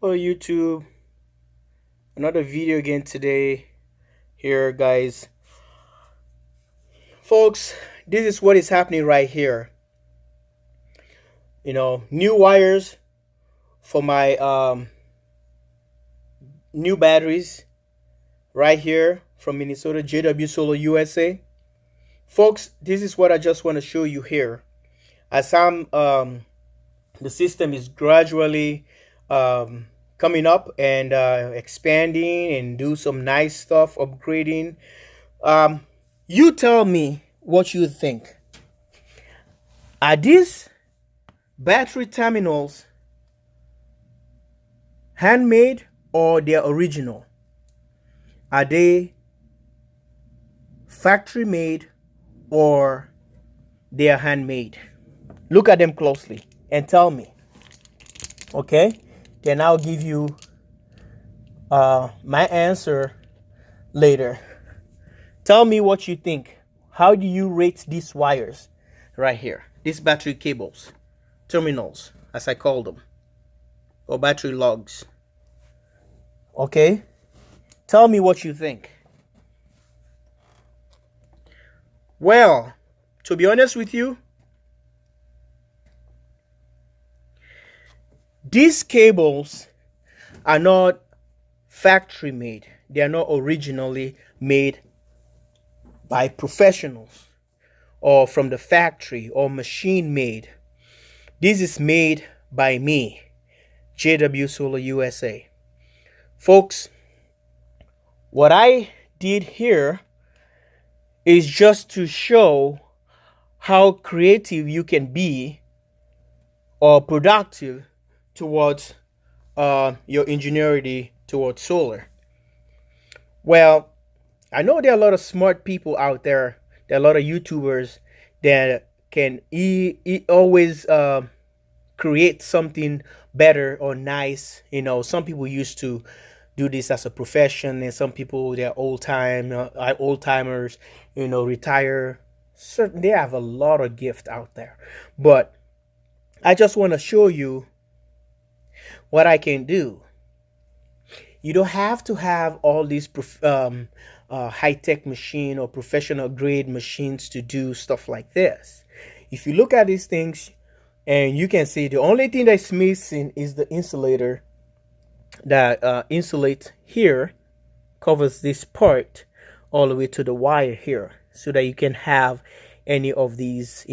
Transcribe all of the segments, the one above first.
Hello YouTube, another video again today here guys. Folks, this is what is happening right here. New wires for my new batteries right here from Minnesota, jwsolarusa. Folks, this is what I just want to show you here. As the system is gradually coming up and expanding and do some nice stuff, upgrading. You tell me what you think. Are these battery terminals handmade or they're original? Are they factory made or they are handmade? Look at them closely and tell me. Okay, then I'll give you my answer later. Tell me what you think. How do you rate these wires right here? These battery cables, terminals, as I call them, or battery lugs. Okay, tell me what you think. Well, to be honest with you, these cables are not factory made. They are not originally made by professionals or from the factory or machine made. This is made by me, jwsolarusa. Folks, what I did here is just to show how creative you can be or productive towards your ingenuity towards solar. Well, I know there are a lot of smart people out there. There are a lot of YouTubers that can always create something better or nice. Some people used to do this as a profession, and some people, they're old timers, retire. Certainly, they have a lot of gift out there. But I just want to show you what I can do. You don't have to have all these high-tech machine or professional grade machines to do stuff like this. If you look at these things, and you can see the only thing that's missing is the insulator that insulates here, covers this part all the way to the wire here, so that you can have any of these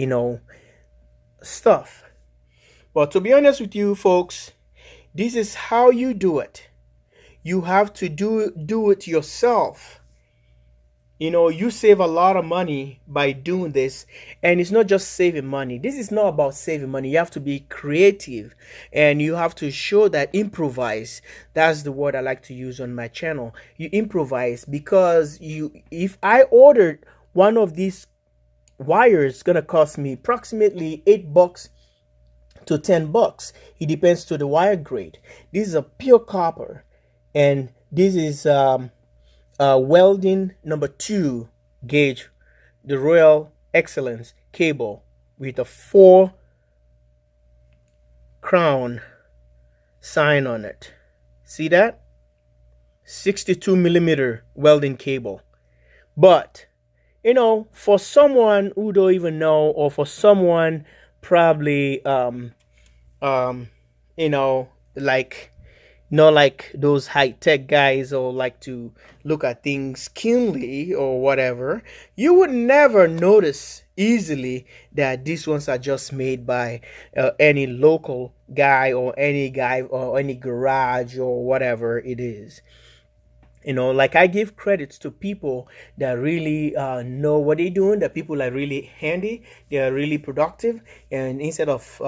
stuff. But to be honest with you folks, this is how you do it. You have to do it yourself. You save a lot of money by doing this. And it's not just saving money. This is not about saving money. You have to be creative, and you have to show that improvise. That's the word I like to use on my channel. You improvise, because if I ordered one of these wires, it's gonna cost me approximately $8 to $10. It depends to the wire grade. This is a pure copper, and this is welding number 2 gauge, the Royal Excellence cable with a 4 crown sign on it. See that? 62 millimeter welding cable. But for someone who don't even know, or for someone probably not like those high-tech guys, or like to look at things keenly or whatever, you would never notice easily that these ones are just made by any local guy, or any guy, or any garage, or whatever it is. Like, I give credits to people that really know what they're doing, that people are really handy, they're really productive, and instead of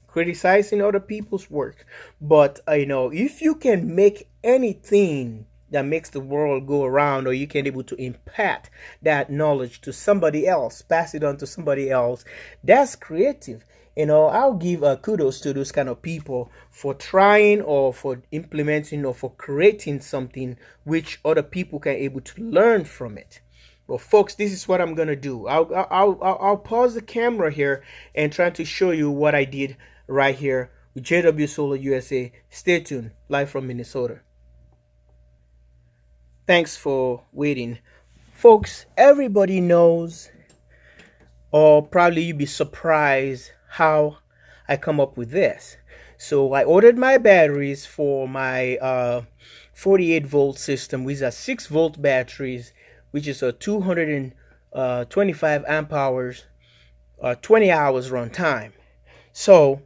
criticizing other people's work. But if you can make anything that makes the world go around, or you can able to impart that knowledge to somebody else, pass it on to somebody else, that's creative. I'll give kudos to those kind of people for trying, or for implementing, or for creating something which other people can able to learn from it. Well, folks, this is what I'm gonna do. I'll pause the camera here and try to show you what I did right here with JW Solar USA. Stay tuned, live from Minnesota. Thanks for waiting. Folks, everybody knows, or probably you'd be surprised how I come up with this. So I ordered my batteries for my 48 volt system, which are 6-volt batteries, which is a 225 amp hours, 20 hours run time. So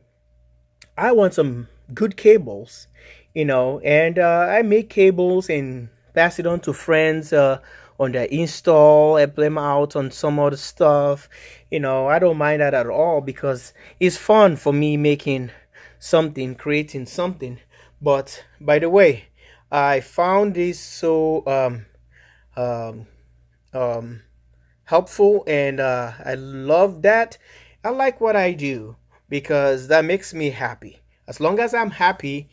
I want some good cables, and I make cables and pass it on to friends on their install, help them out on some other stuff. I don't mind that at all, because it's fun for me making something, creating something. But by the way, I found this so helpful, and I love that. I like what I do because that makes me happy. As long as I'm happy,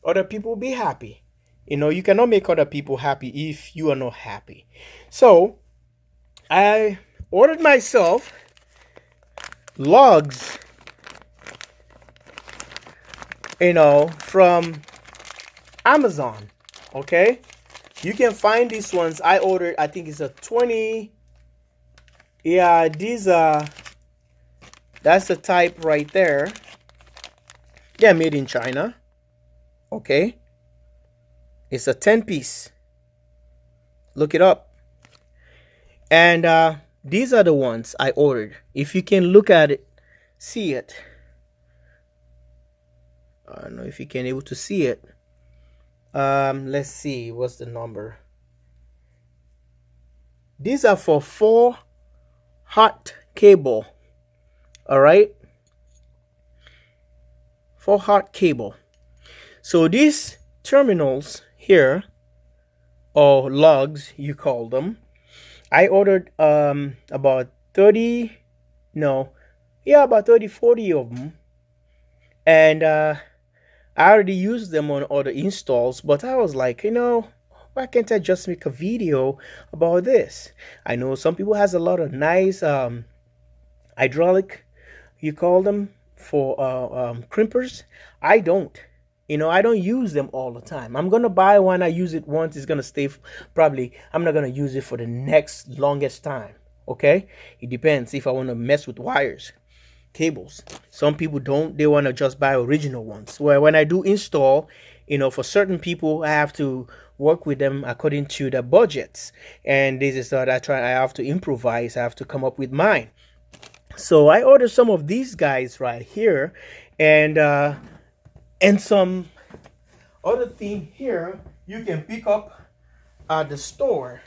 other people will be happy. You cannot make other people happy if you are not happy. So I ordered myself lugs, from Amazon. Okay, you can find these ones. I ordered, I think it's a 20. Yeah, these are, that's the type right there. They're made in China. Okay, it's a 10-piece. Look it up. And these are the ones I ordered. If you can look at it, see it. I don't know if you can able to see it. Let's see, what's the number? These are for 4 hot cable. All right, 4 hot cable. So these terminals here, or lugs you call them, I ordered about 30, no, yeah, about 30-40 of them. And I already used them on other installs, but I was like, why can't I just make a video about this? I know some people has a lot of nice hydraulic, you call them, for crimpers. I don't. I don't use them all the time. I'm gonna buy one. I use it once. It's gonna stay. Probably I'm not gonna use it for the next longest time. Okay, it depends if I want to mess with wires, cables. Some people don't. They want to just buy original ones. Where when I do install, for certain people, I have to work with them according to their budgets. And this is what I have to improvise. I have to come up with mine. So I ordered some of these guys right here, and some other thing here you can pick up at the store.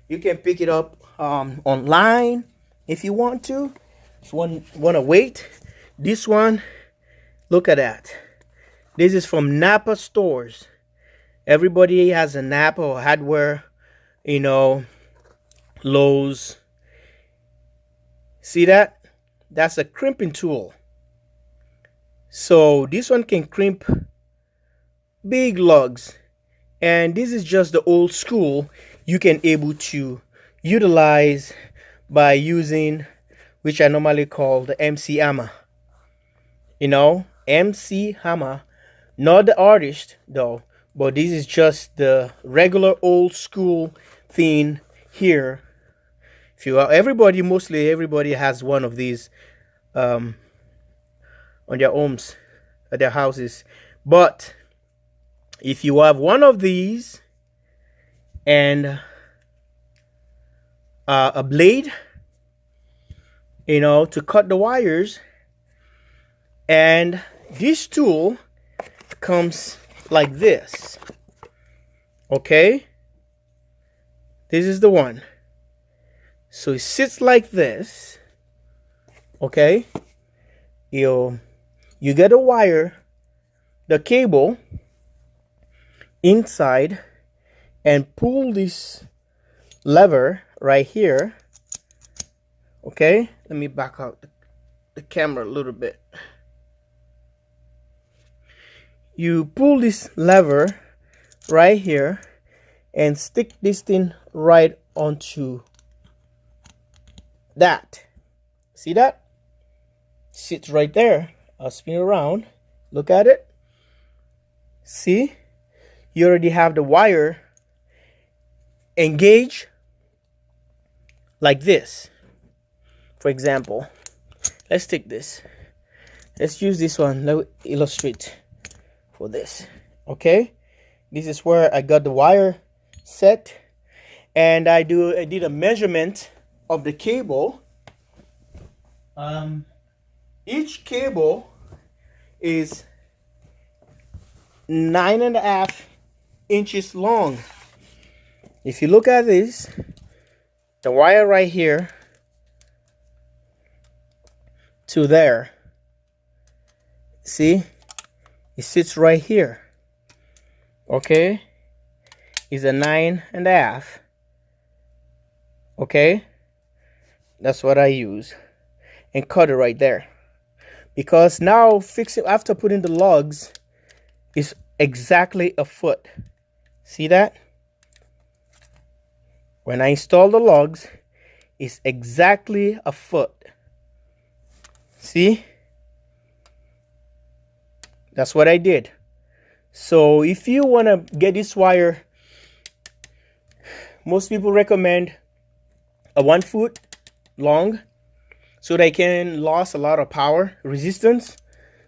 You can pick it up online if you want to. If you want to wait, this one, look at that. This is from Napa stores. Everybody has a Napa or hardware, Lowe's. See that? That's a crimping tool. So this one can crimp big lugs, and this is just the old school. You can able to utilize by using, which I normally call the MC hammer. MC hammer, not the artist though, but this is just the regular old school thing here. If you are, mostly everybody has one of these on their homes, at their houses. But if you have one of these and a blade, to cut the wires, and this tool comes like this. Okay, this is the one. So it sits like this. Okay, you get a wire, the cable inside, and pull this lever right here. Okay, let me back out the camera a little bit. You pull this lever right here and stick this thing right onto that. See that? Sits right there. I'll spin around. Look at it. See, you already have the wire engaged like this. For example, let's take this. Let's use this one. Let me illustrate for this. Okay, this is where I got the wire set, and I did a measurement of the cable. Each cable is 9.5 inches long. If you look at this, the wire right here to there, see, it sits right here. Okay, is a 9.5. Okay, that's what I use, and cut it right there, because now fixing after putting the lugs is exactly a foot. See that? When I install the lugs, it's exactly a foot. See? That's what I did. So if you want to get this wire, most people recommend a 1 foot long, so they can lose a lot of power resistance.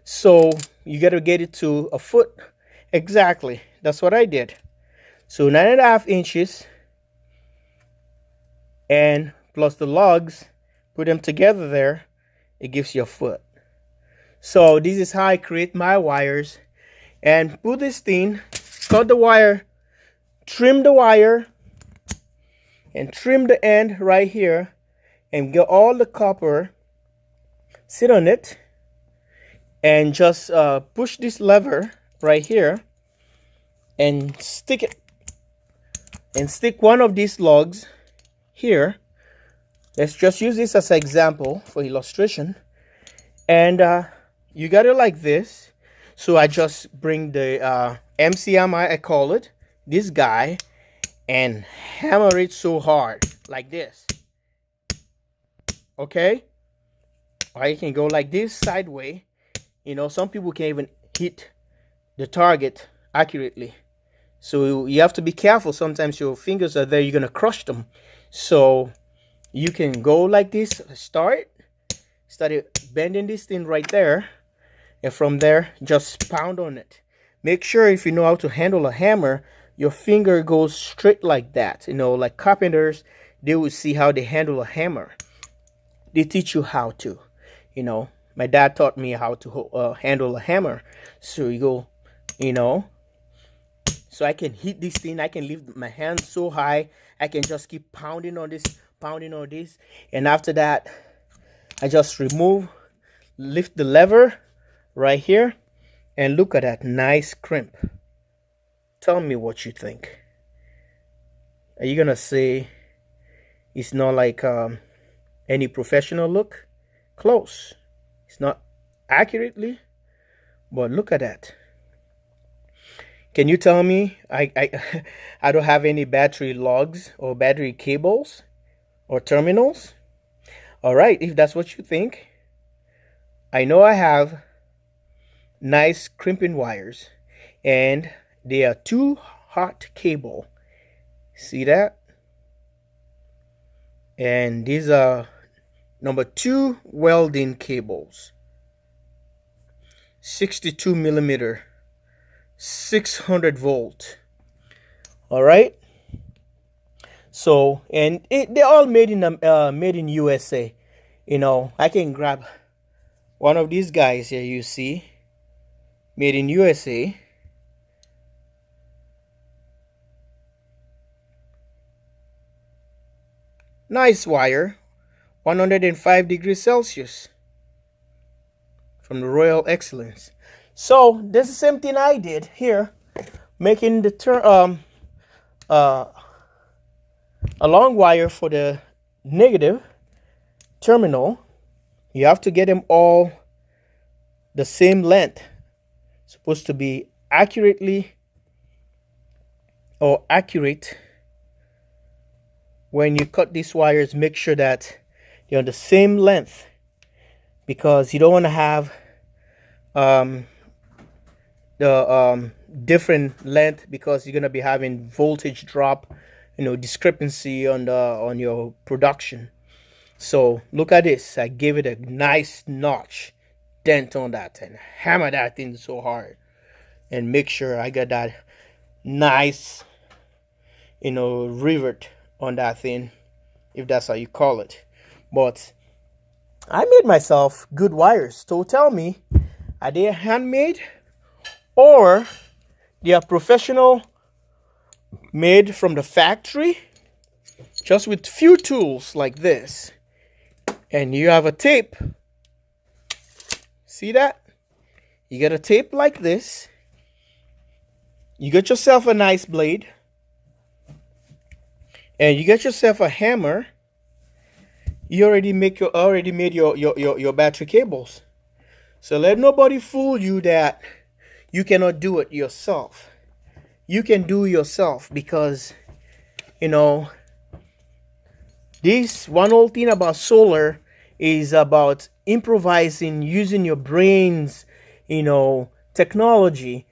So you got to get it to a foot exactly. That's what I did. So 9.5 inches, and plus the lugs, put them together there, it gives you a foot. So this is how I create my wires. And put this thing, cut the wire, trim the wire, and trim the end right here, and get all the copper, sit on it, and just push this lever right here and stick it, and stick one of these lugs here. Let's just use this as an example for illustration. And you got it like this. So I just bring the MCMI, I call it, this guy, and hammer it so hard like this. Okay, or you can go like this sideways. You know, some people can't even hit the target accurately, so you have to be careful. Sometimes your fingers are there, you're gonna crush them. So you can go like this, started bending this thing right there, and from there just pound on it. Make sure, if you know how to handle a hammer, your finger goes straight like that. You know, like carpenters, they will see how they handle a hammer. They teach you how to. You know, my dad taught me how to handle a hammer. So you go, you know, so I can hit this thing. I can lift my hand so high. I can just keep pounding on this, and after that, I just lift the lever right here, and look at that nice crimp. Tell me what you think. Are you gonna say it's not like any professional look? Close. It's not accurately, but look at that. Can you tell me I don't have any battery lugs or battery cables or terminals? All right, if that's what you think, I know I have nice crimping wires, and they are 2 hot cable. See that? And these are number 2 welding cables, 62 millimeter, 600 volt. All right. So, and they're all made in USA. You know, I can grab one of these guys here. You see, made in USA. Nice wire, 105 degrees Celsius from the Royal Excellence. So that's the same thing I did here, making the a long wire for the negative terminal. You have to get them all the same length. Supposed to be accurate when you cut these wires. Make sure that they're on the same length, because you don't want to have the different length, because you're gonna be having voltage drop, discrepancy on your production. So look at this. I gave it a nice notch dent on that and hammer that thing so hard and make sure I got that nice rivet on that thing, if that's how you call it. But I made myself good wires. So tell me, are they handmade or they are professional, made from the factory, just with few tools like this? And you have a tape. See that? You get a tape like this. You get yourself a nice blade. And you get yourself a hammer. You already made your battery cables. So let nobody fool you that you cannot do it yourself. You can do yourself, because this one whole thing about solar is about improvising, using your brains. Technology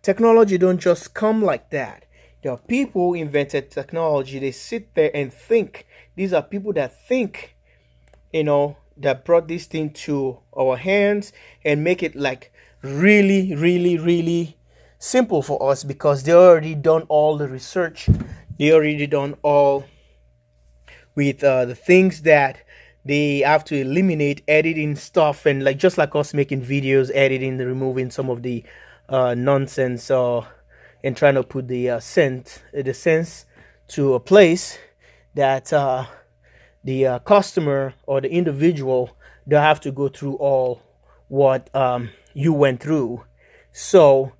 don't just come like that. There are people who invented technology. They sit there and think. These are people that think, that brought this thing to our hands and make it like really, really, really simple for us, because they already done all the research. They already done all with the things that they have to eliminate, editing stuff, and just like us making videos, editing, removing some of the nonsense, and trying to put the sense to a place that the customer or the individual don't have to go through all what you went through. So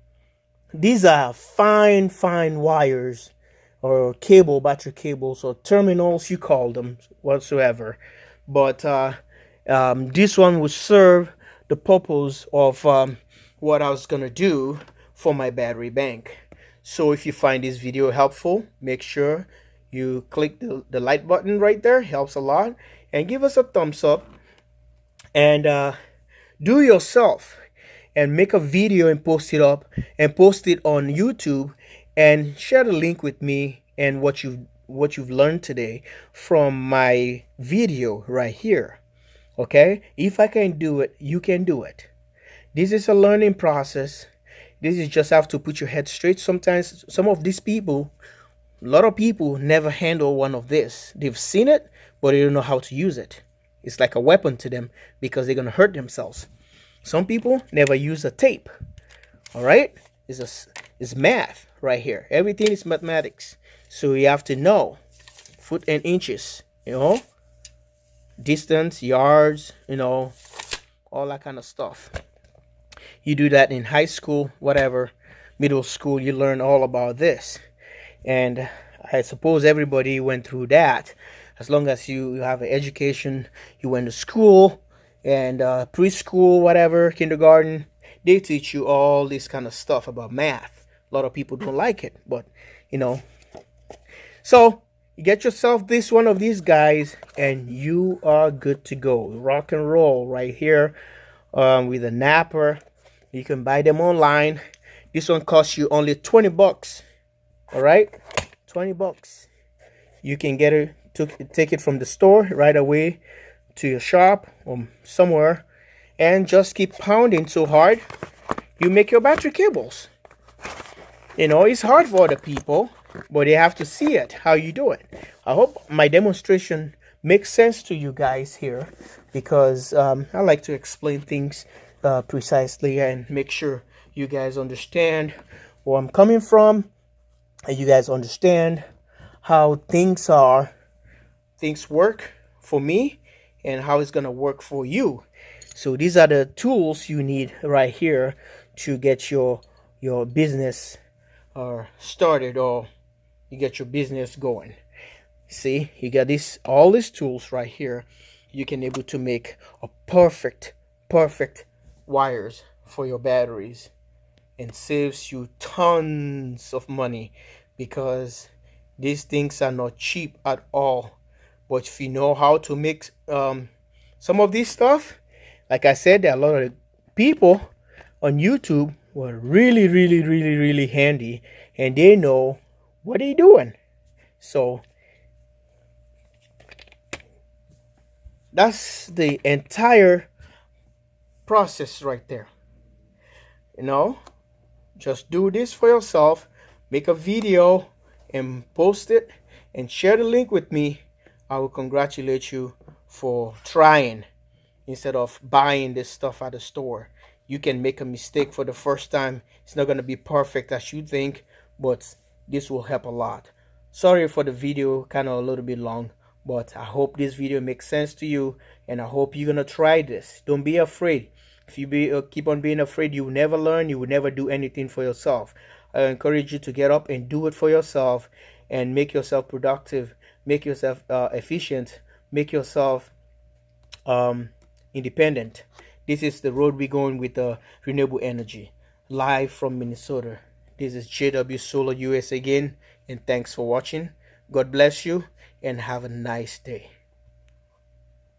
these are fine wires, or battery cables, or terminals, you call them whatsoever. But this one will serve the purpose of what I was gonna do for my battery bank. So if you find this video helpful, make sure you click the like button right there. Helps a lot. And give us a thumbs up. And do yourself and make a video and post it up and post it on YouTube, and share the link with me and what you've learned today from my video right here. Okay? If I can do it, you can do it. This is a learning process. This is just have to put your head straight. Sometimes some of these people, a lot of people never handle one of this. They've seen it, but they don't know how to use it. It's like a weapon to them, because they're going to hurt themselves. Some people never use a tape. All right? It's math right here. Everything is mathematics. So you have to know foot and inches, distance, yards, all that kind of stuff. You do that in high school, whatever, middle school, you learn all about this. And I suppose everybody went through that. As long as you have an education, you went to school, and preschool, whatever, kindergarten, they teach you all this kind of stuff about math. A lot of people don't like it, but so you get yourself one of these guys, and you are good to go. Rock and roll right here, with a napper. You can buy them online. This one costs you only 20 bucks. All right, 20 bucks. You can get it, take it from the store right away to your shop or somewhere, and just keep pounding so hard you make your battery cables. It's hard for other people, but they have to see it, how you do it. I hope my demonstration makes sense to you guys here, because I like to explain things precisely and make sure you guys understand where I'm coming from, and you guys understand how things work for me and how it's going to work for you. So these are the tools you need right here to get your business started, or you get your business going. See, you got all these tools right here. You can able to make a perfect wires for your batteries, and saves you tons of money, because these things are not cheap at all. But if you know how to make some of this stuff, like I said, there are a lot of people on YouTube were really, really, really, really handy, and they know what they're doing. So that's the entire process right there. Just do this for yourself, make a video and post it and share the link with me. I will congratulate you for trying instead of buying this stuff at the store. You can make a mistake for the first time. It's not going to be perfect as you think, but this will help a lot. Sorry for the video, kind of a little bit long, but I hope this video makes sense to you, and I hope you're going to try this. Don't be afraid. If you keep on being afraid, you will never learn. You will never do anything for yourself. I encourage you to get up and do it for yourself and make yourself productive, make yourself efficient, make yourself independent. This is the road we're going with renewable energy. Live from Minnesota. This is jwsolarusa again, and thanks for watching. God bless you and have a nice day.